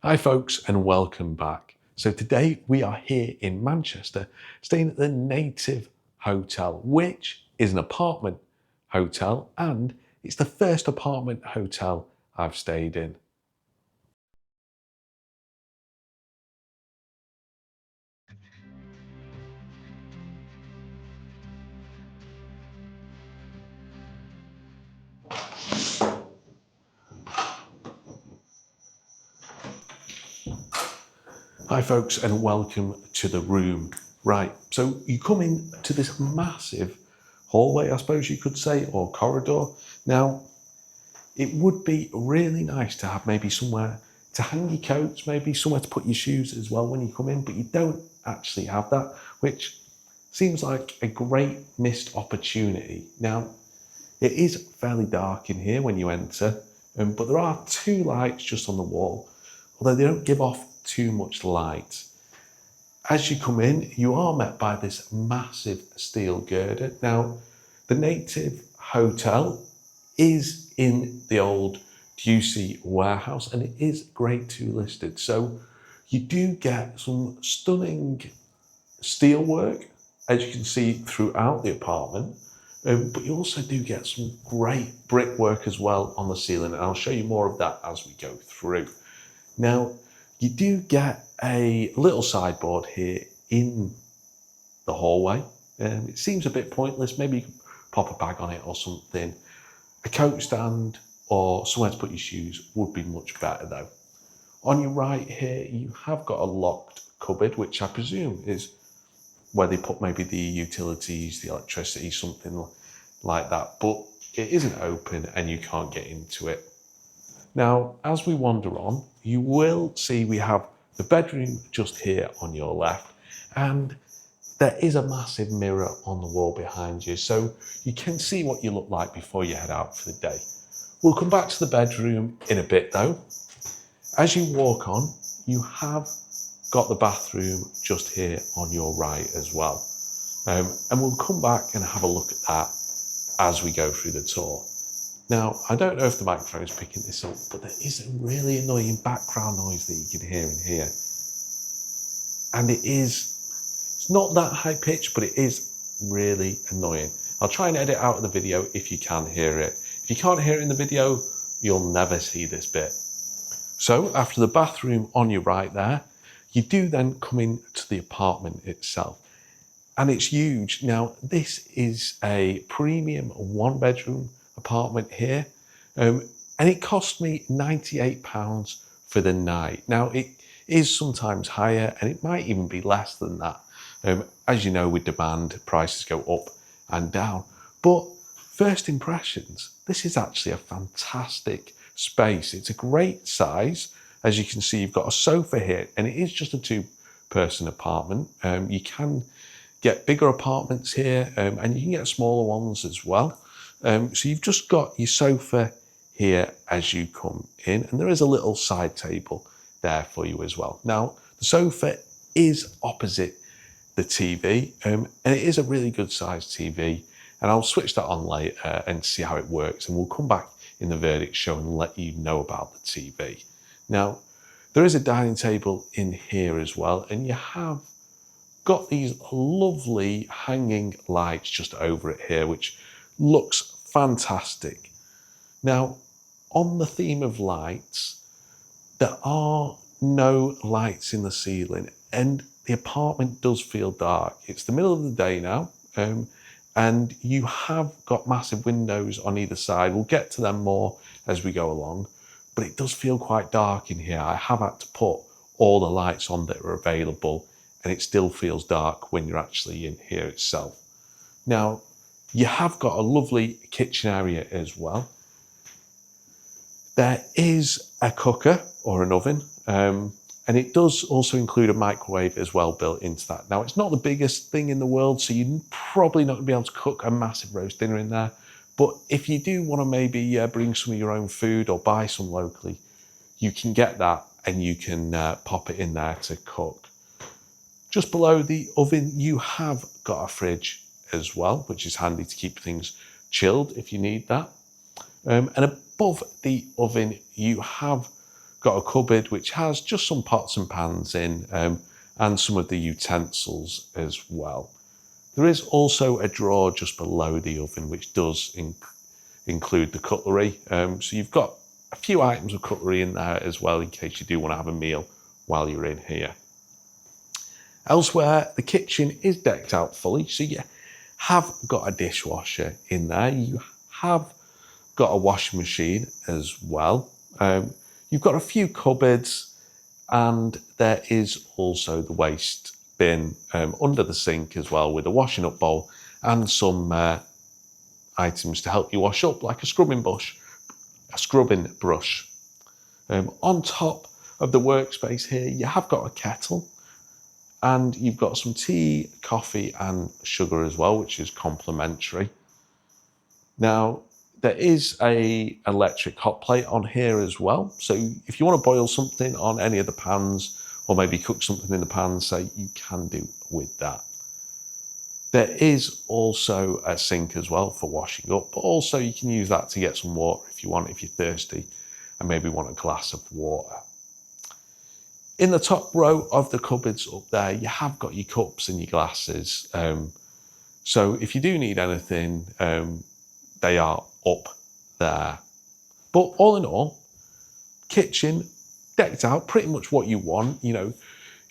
Hi folks and welcome back. So today we are here in Manchester staying at the Native Hotel, which is an apartment hotel and it's the first apartment hotel I've stayed in. Hi folks and welcome to the room. Right, so you come in to this massive hallway, I suppose you could say, or corridor. Now, it would be really nice to have maybe somewhere to hang your coats, maybe somewhere to put your shoes as well when you come in, but you don't actually have that, which seems like a great missed opportunity. Now, it is fairly dark in here when you enter, but there are two lights just on the wall, although they don't give off too much light. As you come in, you are met by this massive steel girder. Now, the Native Hotel is in the old Ducey warehouse and it is grade 2 listed. So you do get some stunning steelwork, as you can see throughout the apartment, but you also do get some great brickwork as well on the ceiling, and I'll show you more of that as we go through. Now, you do get a little sideboard here in the hallway. It seems a bit pointless, maybe you can pop a bag on it or something. A coat stand or somewhere to put your shoes would be much better though. On your right here, you have got a locked cupboard, which I presume is where they put maybe the utilities, the electricity, something like that. But it isn't open and you can't get into it. Now, as we wander on, you will see we have the bedroom just here on your left, and there is a massive mirror on the wall behind you, so you can see what you look like before you head out for the day. We'll come back to the bedroom in a bit though. As you walk on, you have got the bathroom just here on your right as well. And we'll come back and have a look at that as we go through the tour. Now, I don't know if the microphone is picking this up, but there is a really annoying background noise that you can hear in here. And it's not that high pitched, but it is really annoying. I'll try and edit out of the video if you can hear it. If you can't hear it in the video, you'll never see this bit. So after the bathroom on your right there, you do then come into the apartment itself. And it's huge. Now, this is a premium 1-bedroom apartment here. And it cost me £98 for the night. Now, it is sometimes higher and it might even be less than that. As you know, with demand, prices go up and down. But first impressions, this is actually a fantastic space. It's a great size. As you can see, you've got a sofa here and it is just a 2-person apartment. You can get bigger apartments here and you can get smaller ones as well. So you've just got your sofa here as you come in, and there is a little side table there for you as well. Now, the sofa is opposite the TV, and it is a really good sized TV, and I'll switch that on later and see how it works, and we'll come back in the verdict show and let you know about the TV. Now, there is a dining table in here as well, and you have got these lovely hanging lights just over it here, which looks fantastic. Now, on the theme of lights, there are no lights in the ceiling and the apartment does feel dark. It's the middle of the day now, and you have got massive windows on either side. We'll get to them more as we go along, but it does feel quite dark in here. I have had to put all the lights on that are available, and it still feels dark when you're actually in here itself. Now, you have got a lovely kitchen area as well. There is a cooker or an oven, and it does also include a microwave as well built into that. Now, it's not the biggest thing in the world, so you're probably not going to be able to cook a massive roast dinner in there. But if you do want to maybe bring some of your own food or buy some locally, you can get that and you can pop it in there to cook. Just below the oven, you have got a fridge as well, which is handy to keep things chilled if you need that. And above the oven, you have got a cupboard which has just some pots and pans in, and some of the utensils as well. There is also a drawer just below the oven which does include the cutlery. So you've got a few items of cutlery in there as well in case you do want to have a meal while you're in here. Elsewhere, the kitchen is decked out fully, so you have got a dishwasher in there. You have got a washing machine as well. You've got a few cupboards, and there is also the waste bin under the sink as well, with a washing up bowl and some items to help you wash up, like a scrubbing brush. On top of the workspace here, you have got a kettle, and you've got some tea, coffee and sugar as well, which is complimentary. Now, there is a electric hot plate on here as well. So if you want to boil something on any of the pans, or maybe cook something in the pan, so you can do with that. There is also a sink as well for washing up, but also you can use that to get some water if you want, if you're thirsty and maybe want a glass of water. In the top row of the cupboards up there, you have got your cups and your glasses. So if you do need anything, they are up there. But all in all, kitchen decked out, pretty much what you want. You know,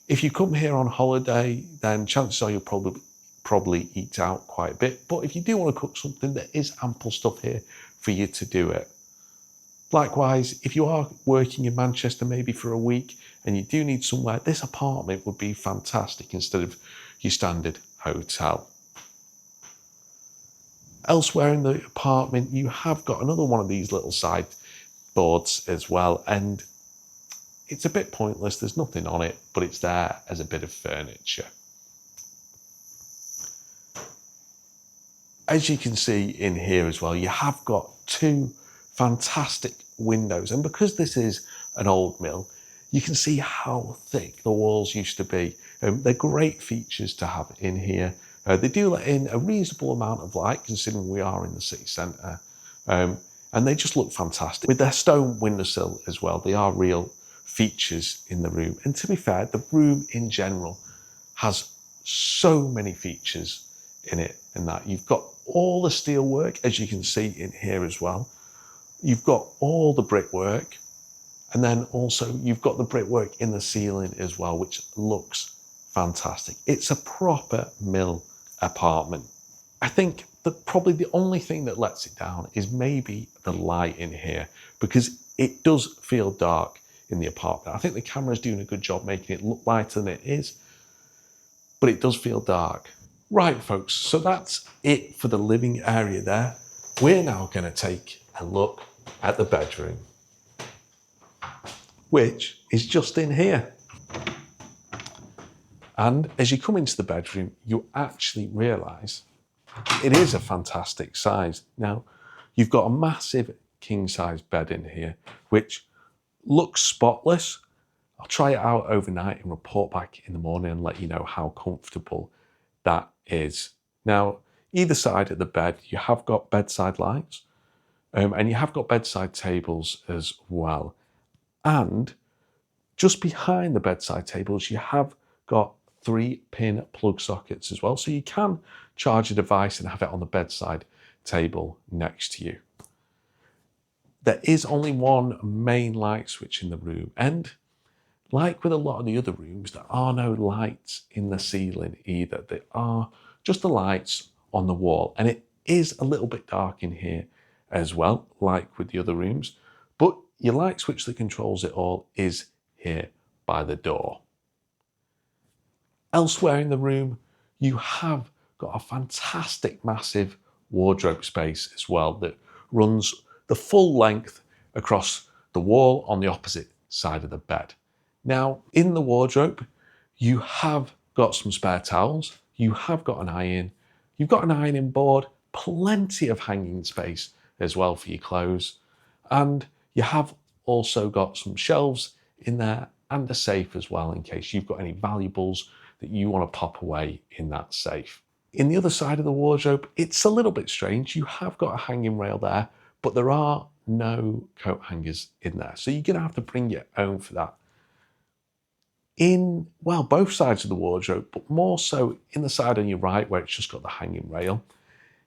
if you come here on holiday, then chances are you'll probably eat out quite a bit. But if you do want to cook something, there is ample stuff here for you to do it. Likewise, if you are working in Manchester maybe for a week and you do need somewhere, this apartment would be fantastic instead of your standard hotel. Elsewhere in the apartment, you have got another one of these little sideboards as well, and it's a bit pointless. There's nothing on it, but it's there as a bit of furniture. As you can see in here as well, you have got two fantastic windows, and because this is an old mill, you can see how thick the walls used to be. They're great features to have in here. They do let in a reasonable amount of light considering we are in the city centre, and they just look fantastic. With their stone windowsill as well, they are real features in the room. And to be fair, the room in general has so many features in it, in that you've got all the steel work, as you can see in here as well. You've got all the brickwork, and then also you've got the brickwork in the ceiling as well, which looks fantastic. It's a proper mill apartment. I think that probably the only thing that lets it down is maybe the light in here, because it does feel dark in the apartment. I think the camera's doing a good job making it look lighter than it is, but it does feel dark. Right, folks, so that's it for the living area there. We're now going to take a look at the bedroom, which is just in here. And as you come into the bedroom, you actually realise it is a fantastic size. Now, you've got a massive king-size bed in here, which looks spotless. I'll try it out overnight and report back in the morning and let you know how comfortable that is. Now, either side of the bed, you have got bedside lights, and you have got bedside tables as well. And just behind the bedside tables, you have got 3-pin plug sockets as well. So you can charge a device and have it on the bedside table next to you. There is only one main light switch in the room, and like with a lot of the other rooms, there are no lights in the ceiling either. There are just the lights on the wall, and it is a little bit dark in here as well, like with the other rooms. But your light switch that controls it all is here by the door. Elsewhere in the room, you have got a fantastic massive wardrobe space as well that runs the full length across the wall on the opposite side of the bed. Now, in the wardrobe, you have got some spare towels, you have got an iron, you've got an ironing board, plenty of hanging space as well for your clothes, and you have also got some shelves in there and a safe as well in case you've got any valuables that you want to pop away in that safe. In the other side of the wardrobe, it's a little bit strange. You have got a hanging rail there, but there are no coat hangers in there. So you're going to have to bring your own for that. In, well, both sides of the wardrobe, but more so in the side on your right where it's just got the hanging rail,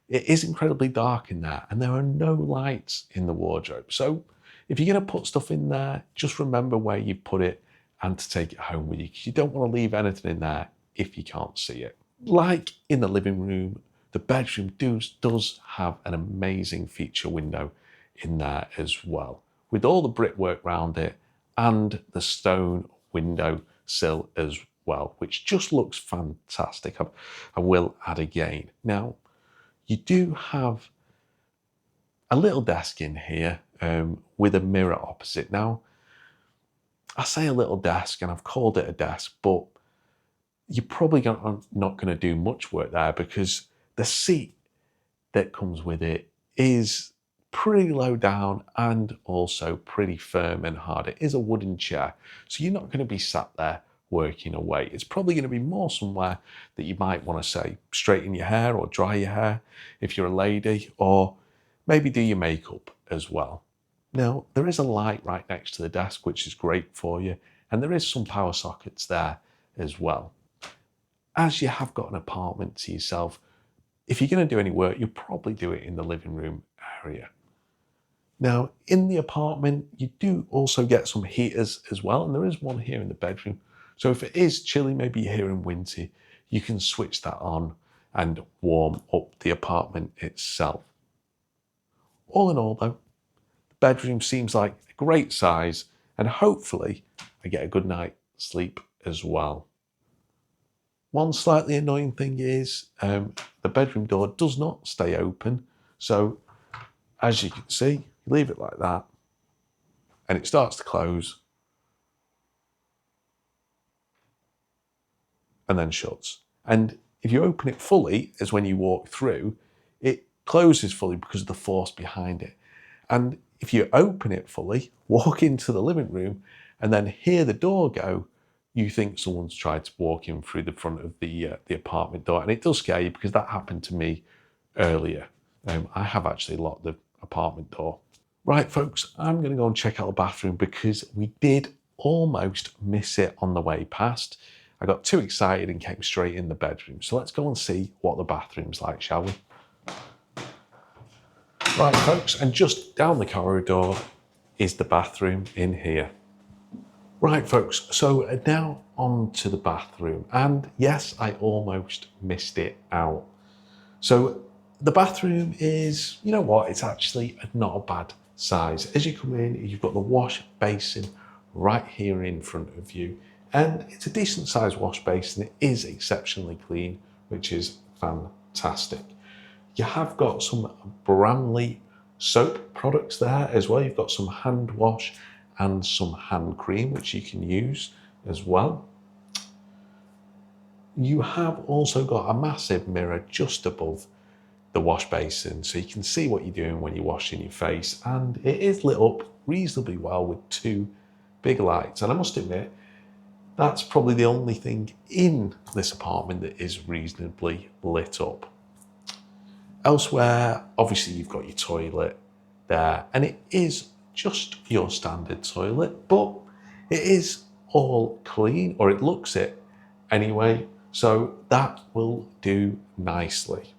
it is incredibly dark in there and there are no lights in the wardrobe. So if you're going to put stuff in there, just remember where you put it and to take it home with you, because you don't want to leave anything in there if you can't see it. Like in the living room, the bedroom does have an amazing feature window in there as well, with all the brickwork around it and the stone window sill as well, which just looks fantastic. I will add again. Now, you do have a little desk in here with a mirror opposite. Now, I say a little desk and I've called it a desk, but you're probably not going to do much work there because the seat that comes with it is pretty low down and also pretty firm and hard. It is a wooden chair, so you're not going to be sat there working away. It's probably going to be more somewhere that you might want to say straighten your hair or dry your hair if you're a lady, or maybe do your makeup as well. Now, there is a light right next to the desk, which is great for you, and there is some power sockets there as well. As you have got an apartment to yourself, if you're going to do any work, you'll probably do it in the living room area. Now, in the apartment, you do also get some heaters as well, and there is one here in the bedroom. So if it is chilly, maybe you're here in winter, you can switch that on and warm up the apartment itself. All in all, though, the bedroom seems like a great size, and hopefully I get a good night's sleep as well. One slightly annoying thing is the bedroom door does not stay open. So as you can see, you leave it like that and it starts to close and then shuts. And if you open it fully, as when you walk through, it closes fully because of the force behind it. And if you open it fully, walk into the living room and then hear the door go, you think someone's tried to walk in through the front of the apartment door. And it does scare you because that happened to me earlier. I have actually locked the apartment door. Right, folks, I'm going to go and check out the bathroom because we did almost miss it on the way past. I got too excited and came straight in the bedroom. So let's go and see what the bathroom's like, shall we? Right, folks, and just down the corridor is the bathroom in here. Right, folks, so now on to the bathroom. And yes, I almost missed it out. So the bathroom is, you know what, it's actually not a bad size. As you come in, you've got the wash basin right here in front of you. And it's a decent sized wash basin. It is exceptionally clean, which is fantastic. You have got some Bramley soap products there as well. You've got some hand wash and some hand cream, which you can use as well. You have also got a massive mirror just above the wash basin, so you can see what you're doing when you're washing your face, and it is lit up reasonably well with two big lights. And I must admit, that's probably the only thing in this apartment that is reasonably lit up. Elsewhere, obviously you've got your toilet there, and it is just your standard toilet, but it is all clean, or it looks it anyway, so that will do nicely.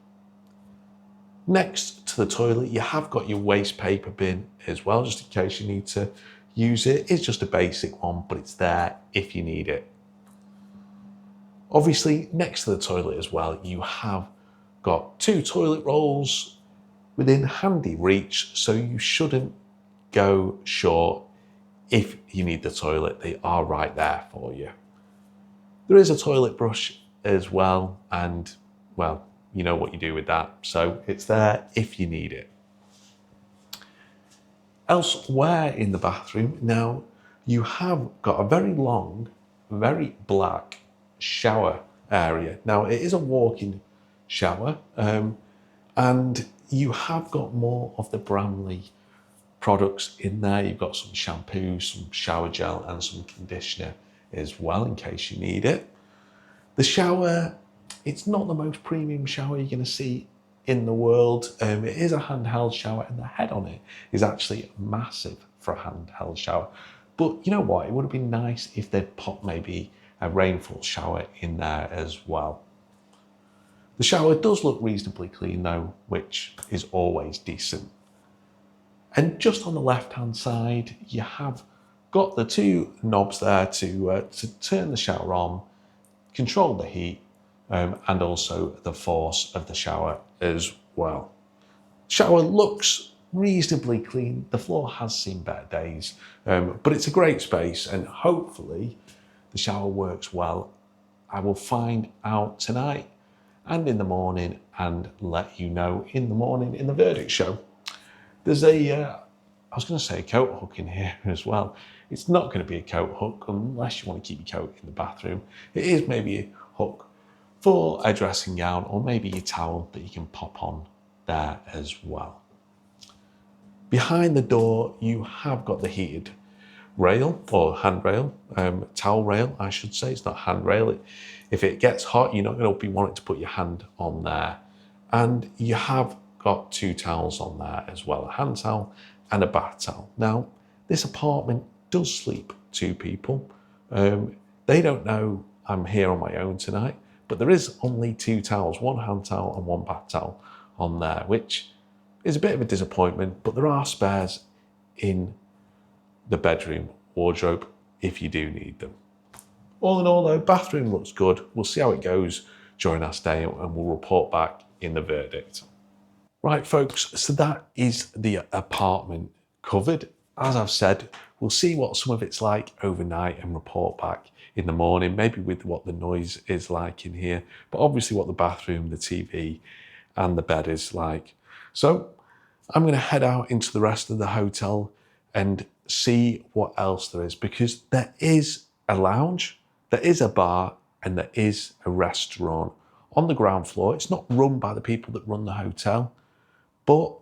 Next to the toilet, you have got your waste paper bin as well, just in case you need to use it. It's just a basic one, but it's there if you need it. Obviously, next to the toilet as well, you have got two toilet rolls within handy reach, so you shouldn't go short if you need the toilet. They are right there for you. There is a toilet brush as well, and well, you know what you do with that, so it's there if you need it. Elsewhere in the bathroom, now you have got a very long, very black shower area. Now it is a walk-in shower, and you have got more of the Bramley products in there. You've got some shampoo, some shower gel and some conditioner as well in case you need it. The shower, it's not the most premium shower you're going to see in the world. It is a handheld shower, and the head on it is actually massive for a handheld shower. But you know what? It would have been nice if they'd put maybe a rainfall shower in there as well. The shower does look reasonably clean though, which is always decent. And just on the left-hand side, you have got the two knobs there to turn the shower on, control the heat, and also the force of the shower as well. Shower looks reasonably clean. The floor has seen better days, but it's a great space, and hopefully the shower works well. I will find out tonight and in the morning and let you know in the morning in the verdict show. There's I was going to say a coat hook in here as well. It's not going to be a coat hook unless you want to keep your coat in the bathroom. It is maybe a hook for a dressing gown or maybe a towel that you can pop on there as well. Behind the door, you have got the heated rail or handrail, towel rail, I should say. It's not handrail. If it gets hot, you're not going to be wanting to put your hand on there. And you have got two towels on there as well, a hand towel and a bath towel. Now, this apartment does sleep two people. They don't know I'm here on my own tonight, but there is only two towels, one hand towel and one bath towel on there, which is a bit of a disappointment, but there are spares in the bedroom wardrobe if you do need them. All in all though, bathroom looks good. We'll see how it goes during our stay and we'll report back in the verdict. Right folks, so that is the apartment covered. As I've said, we'll see what some of it's like overnight and report back in the morning, maybe with what the noise is like in here, but obviously what the bathroom, the TV and the bed is like. So I'm going to head out into the rest of the hotel and see what else there is, because there is a lounge, there is a bar, and there is a restaurant on the ground floor. It's not run by the people that run the hotel, but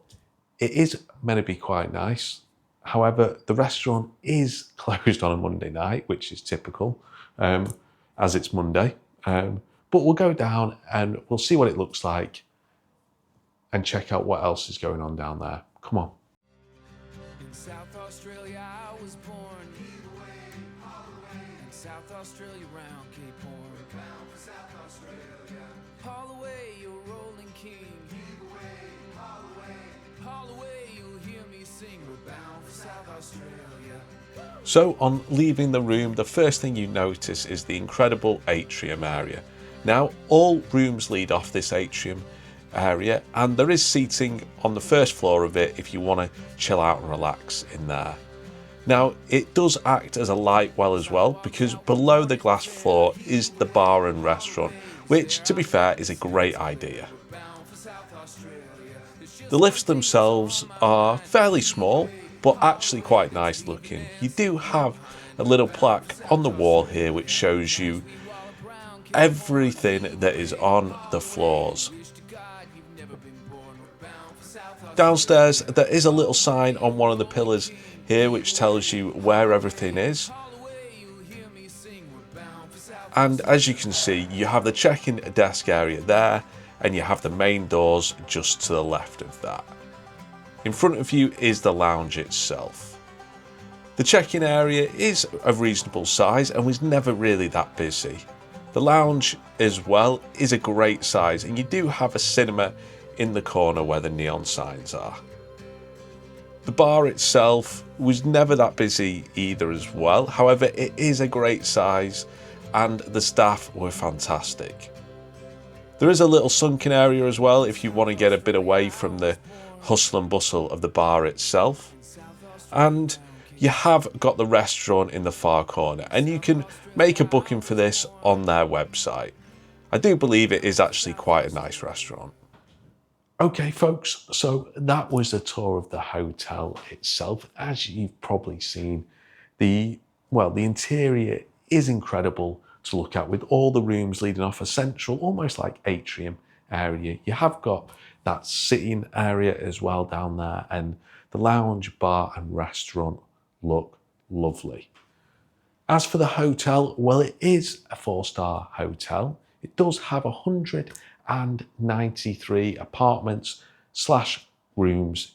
it is meant to be quite nice. However, the restaurant is closed on a Monday night, which is typical, as it's Monday. But we'll go down and we'll see what it looks like and check out what else is going on down there. Come on. In South Australia I was born. In South Australia round Cape Horn. Bound for South Australia. Haul away, you're rolling king. Haul away, you'll hear me sing. We're bound for South Australia. So on leaving the room, the first thing you notice is the incredible atrium area. Now, all rooms lead off this atrium area, and there is seating on the first floor of it if you want to chill out and relax in there. Now, it does act as a light well as well, because below the glass floor is the bar and restaurant, which, to be fair, is a great idea. The lifts themselves are fairly small, but actually quite nice looking. You do have a little plaque on the wall here which shows you everything that is on the floors. Downstairs, there is a little sign on one of the pillars here which tells you where everything is. And as you can see, you have the check-in desk area there, and you have the main doors just to the left of that. In front of you is the lounge itself. The check-in area is of reasonable size and was never really that busy. The lounge as well is a great size, and you do have a cinema in the corner where the neon signs are. The bar itself was never that busy either as well. However, it is a great size and the staff were fantastic. There is a little sunken area as well if you want to get a bit away from the hustle and bustle of the bar itself. And you have got the restaurant in the far corner, and you can make a booking for this on their website. I do believe it is actually quite a nice restaurant. Okay folks, so that was a tour of the hotel itself. As you've probably seen, the interior is incredible to look at, with all the rooms leading off a central, almost like atrium area. You have got that sitting area as well down there, and the lounge, bar and restaurant look lovely. As for the hotel, well, it is a 4-star hotel. It does have 100 and 93 apartments slash rooms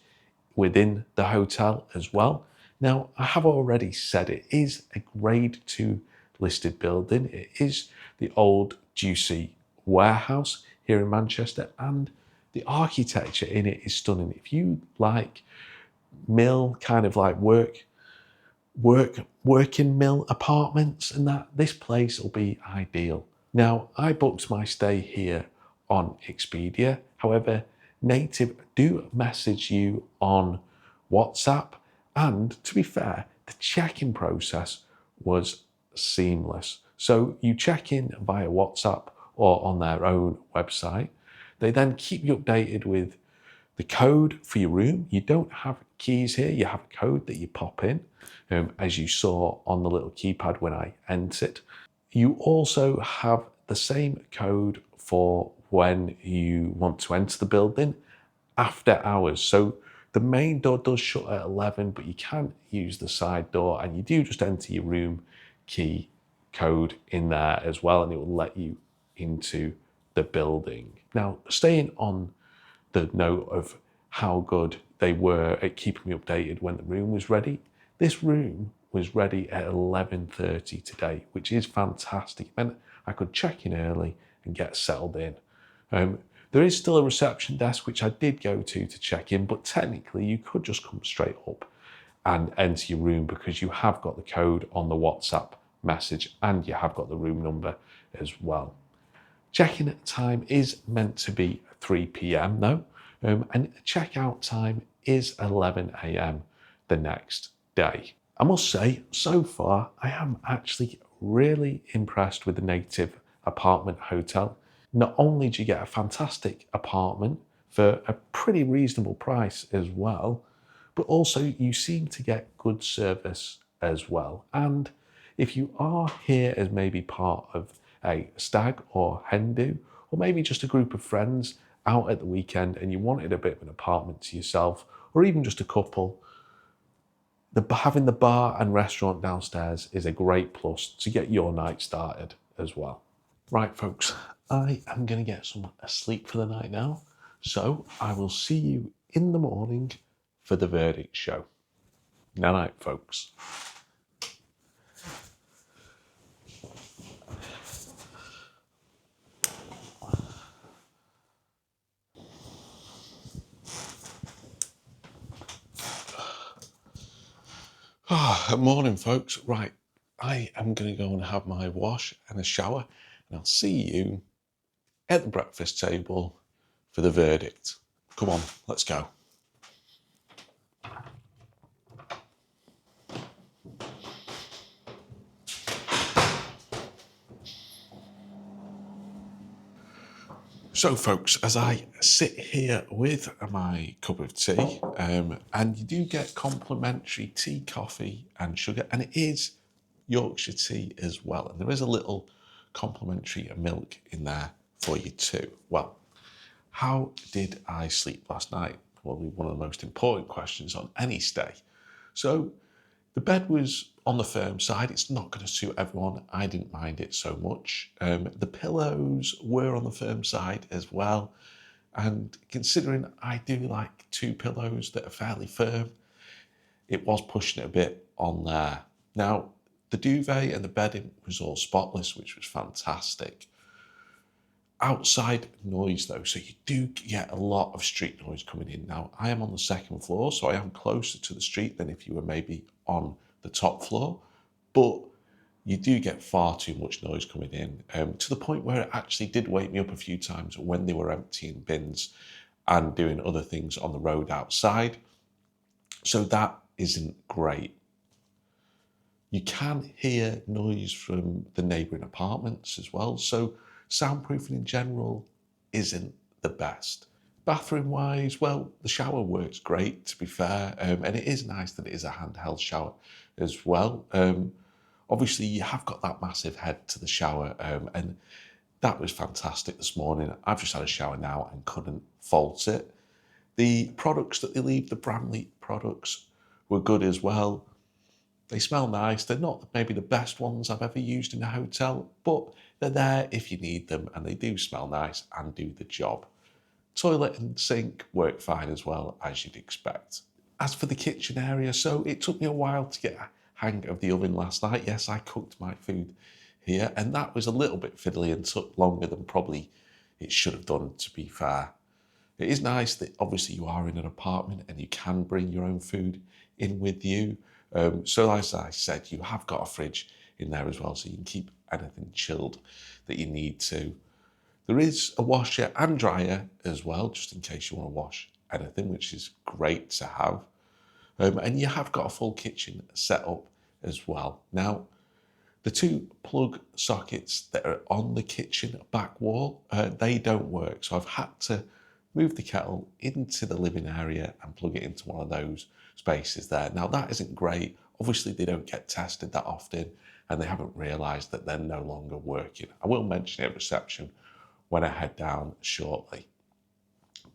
within the hotel as well. Now, I have already said it is a grade 2 listed building. It is the old Juicy warehouse here in Manchester, and the architecture in it is stunning. If you like mill, kind of like working mill apartments and that, this place will be ideal. Now, I booked my stay here on Expedia. However, Native do message you on WhatsApp, and to be fair, the check-in process was seamless. So you check in via WhatsApp or on their own website. They then keep you updated with the code for your room. You don't have keys here, you have a code that you pop in, as you saw on the little keypad when I entered. You also have the same code for when you want to enter the building after hours. So the main door does shut at 11, but you can use the side door, and you do just enter your room key code in there as well, and it will let you into the building. Now, staying on the note of how good they were at keeping me updated when the room was ready, this room was ready at 11:30 today, which is fantastic. It meant I could check in early and get settled in. There is still a reception desk, which I did go to check in, but technically you could just come straight up and enter your room because you have got the code on the WhatsApp message and you have got the room number as well. Check-in time is meant to be 3 p.m. though, and checkout time is 11 a.m. the next day. I must say, so far, I am actually really impressed with the Native apartment hotel. Not only do you get a fantastic apartment for a pretty reasonable price as well, but also you seem to get good service as well. And if you are here as maybe part of a stag or hen do, or maybe just a group of friends out at the weekend and you wanted a bit of an apartment to yourself, or even just a couple, having the bar and restaurant downstairs is a great plus to get your night started as well. Right, folks, I am going to get some sleep for the night now, so I will see you in the morning for the verdict show. Night night, folks. Morning, folks. Right, I am going to go and have my wash and a shower, and I'll see you at the breakfast table for the verdict. Come on, let's go. So, folks, as I sit here with my cup of tea, and you do get complimentary tea, coffee, and sugar, and it is Yorkshire tea as well. And there is a little complimentary milk in there for you too. Well, how did I sleep last night? Probably one of the most important questions on any stay. So, the bed was on the firm side. It's not going to suit everyone. I didn't mind it so much. The pillows were on the firm side as well. And considering I do like two pillows that are fairly firm, it was pushing it a bit on there. Now, the duvet and the bedding was all spotless, which was fantastic. Outside noise though, so you do get a lot of street noise coming in. Now, I am on the second floor, so I am closer to the street than if you were maybe on the top floor, but you do get far too much noise coming in, to the point where it actually did wake me up a few times when they were emptying bins and doing other things on the road outside. So that isn't great. You can hear noise from the neighbouring apartments as well, so soundproofing in general isn't the best. Bathroom wise, well, the shower works great, to be fair, and it is nice that it is a handheld shower as well. Obviously, you have got that massive head to the shower, and that was fantastic this morning. I've just had a shower now and couldn't fault it. The products that they leave, the Bramley products, were good as well. They smell nice. They're not maybe the best ones I've ever used in a hotel, but they're there if you need them, and they do smell nice and do the job. Toilet and sink work fine as well, as you'd expect. As for the kitchen area, so it took me a while to get a hang of the oven last night. Yes, I cooked my food here, and that was a little bit fiddly and took longer than probably it should have done, to be fair. It is nice that obviously you are in an apartment and you can bring your own food in with you. So as I said, you have got a fridge in there as well, so you can keep anything chilled that you need to. There is a washer and dryer as well, just in case you want to wash anything, which is great to have. And you have got a full kitchen set up as well. Now, the two plug sockets that are on the kitchen back wall, they don't work. So I've had to move the kettle into the living area and plug it into one of those spaces there. Now, that isn't great. Obviously, they don't get tested that often and they haven't realised that they're no longer working. I will mention it at reception when I head down shortly.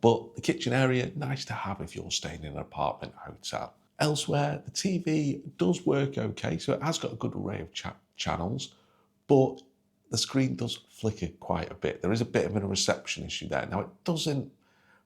But the kitchen area, nice to have if you're staying in an apartment hotel. Elsewhere, the TV does work okay, so it has got a good array of channels, but the screen does flicker quite a bit. There is a bit of a reception issue there. Now, it doesn't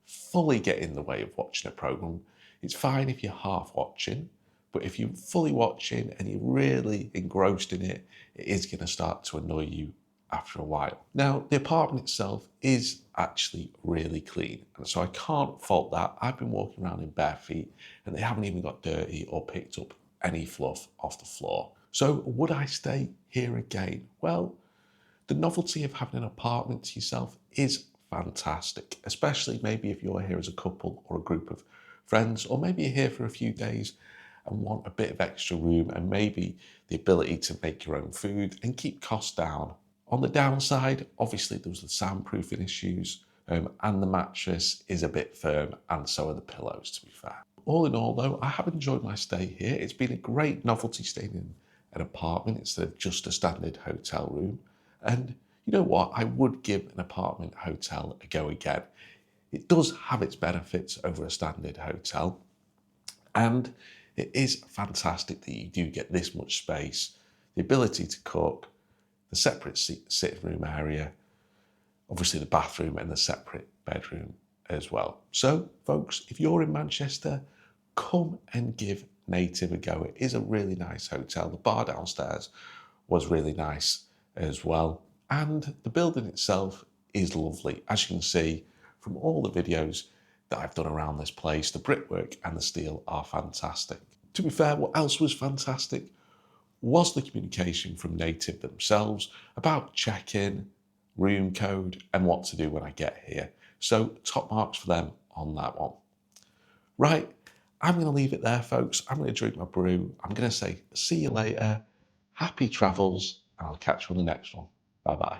fully get in the way of watching a programme. It's fine if you're half watching, but if you're fully watching and you're really engrossed in it, it is going to start to annoy you after a while. Now, the apartment itself is actually really clean, and so I can't fault that. I've been walking around in bare feet and they haven't even got dirty or picked up any fluff off the floor. So would I stay here again? Well, the novelty of having an apartment to yourself is fantastic, especially maybe if you're here as a couple or a group of friends, or maybe you're here for a few days and want a bit of extra room and maybe the ability to make your own food and keep costs down. On the downside, obviously there was the soundproofing issues, and the mattress is a bit firm, and so are the pillows, to be fair. All in all though, I have enjoyed my stay here. It's been a great novelty staying in an apartment instead of just a standard hotel room. And you know what? I would give an apartment hotel a go again. It does have its benefits over a standard hotel. And it is fantastic that you do get this much space, the ability to cook, the separate sitting room area, obviously the bathroom and the separate bedroom as well. So folks, if you're in Manchester, come and give Native a go. It is a really nice hotel. The bar downstairs was really nice as well. And the building itself is lovely. As you can see from all the videos that I've done around this place, the brickwork and the steel are fantastic. To be fair, what else was fantastic was the communication from Native themselves about check-in, room code, and what to do when I get here. So top marks for them on that one. Right, I'm going to leave it there, folks. I'm going to drink my brew. I'm going to say see you later. Happy travels, and I'll catch you on the next one. Bye-bye.